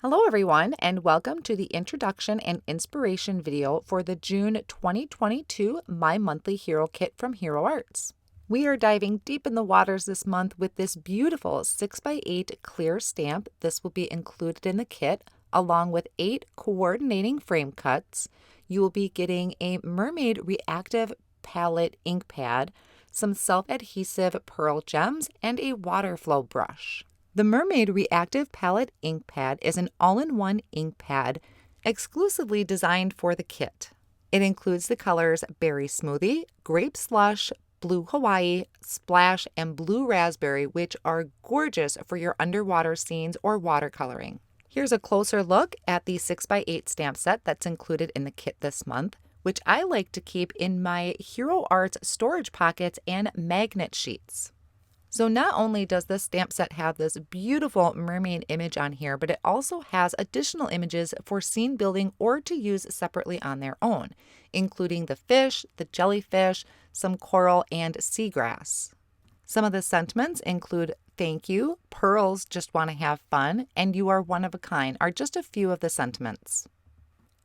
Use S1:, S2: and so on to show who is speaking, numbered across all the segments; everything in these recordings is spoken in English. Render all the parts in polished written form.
S1: Hello everyone, and welcome to the introduction and inspiration video for the June 2022 My Monthly Hero Kit from Hero Arts. We are diving deep in the waters this month with this beautiful 6x8 clear stamp. This will be included in the kit along with 8 coordinating frame cuts. You will be getting a Mermaid reactive palette ink pad, some self-adhesive pearl gems, and a water flow brush. The Mermaid Reactive Palette Ink Pad is an all-in-one ink pad exclusively designed for the kit. It includes the colors Berry Smoothie, Grape Slush, Blue Hawaii, Splash, and Blue Raspberry, which are gorgeous for your underwater scenes or watercoloring. Here's a closer look at the 6x8 stamp set that's included in the kit this month, which I like to keep in my Hero Arts storage pockets and magnet sheets. So not only does this stamp set have this beautiful mermaid image on here, but it also has additional images for scene building or to use separately on their own, including the fish, the jellyfish, some coral, and seagrass. Some of the sentiments include thank you, pearls just want to have fun, and you are one of a kind are just a few of the sentiments.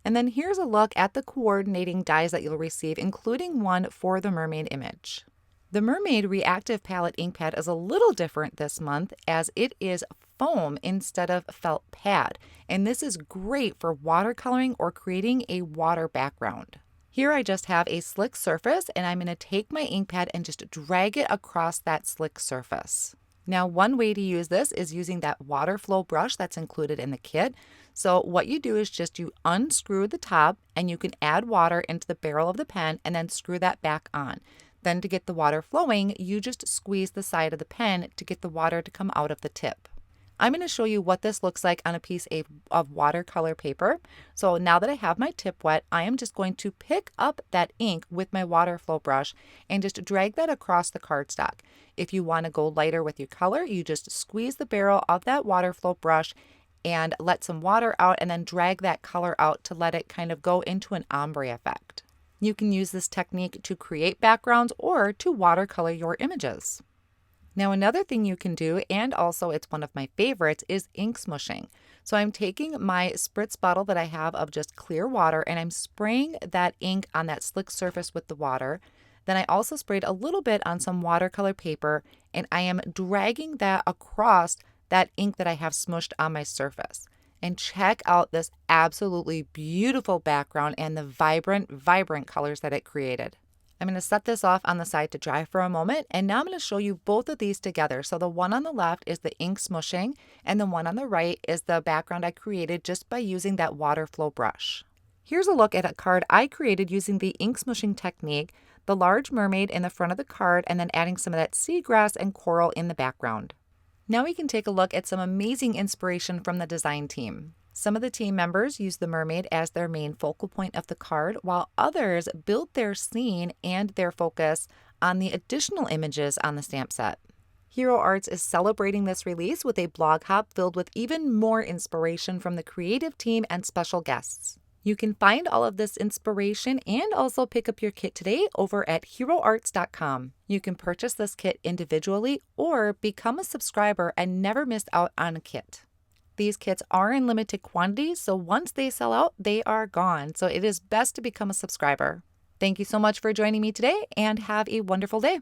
S1: And then here's a look at the coordinating dies that you'll receive, including one for the mermaid image. The Mermaid Reactive Palette Ink Pad is a little different this month as it is foam instead of felt pad, and this is great for watercoloring or creating a water background. Here I just have a slick surface and I'm going to take my ink pad and just drag it across that slick surface. Now, one way to use this is using that water flow brush that's included in the kit. So what you do is just you unscrew the top and you can add water into the barrel of the pen and then screw that back on. Then to get the water flowing, you just squeeze the side of the pen to get the water to come out of the tip. I'm going to show you what this looks like on a piece of watercolor paper. So now that I have my tip wet, I am just going to pick up that ink with my water flow brush and just drag that across the cardstock. If you want to go lighter with your color, you just squeeze the barrel of that water flow brush and let some water out and then drag that color out to let it kind of go into an ombre effect. You can use this technique to create backgrounds or to watercolor your images. Now, another thing you can do, and also it's one of my favorites, is ink smushing. So I'm taking my spritz bottle that I have of just clear water and I'm spraying that ink on that slick surface with the water. Then I also sprayed a little bit on some watercolor paper and I am dragging that across that ink that I have smushed on my surface. And check out this absolutely beautiful background and the vibrant colors that it created. I'm going to set this off on the side to dry for a moment, and now I'm going to show you both of these together. So the one on the left is the ink smushing, and the one on the right is the background I created just by using that water flow brush. Here's a look at a card I created using the ink smushing technique, the large mermaid in the front of the card, and then adding some of that seagrass and coral in the background. Now we can take a look at some amazing inspiration from the design team. Some of the team members use the mermaid as their main focal point of the card, while others built their scene and their focus on the additional images on the stamp set. Hero Arts is celebrating this release with a blog hop filled with even more inspiration from the creative team and special guests. You can find all of this inspiration and also pick up your kit today over at heroarts.com. You can purchase this kit individually or become a subscriber and never miss out on a kit. These kits are in limited quantities, so once they sell out, they are gone. So it is best to become a subscriber. Thank you so much for joining me today and have a wonderful day.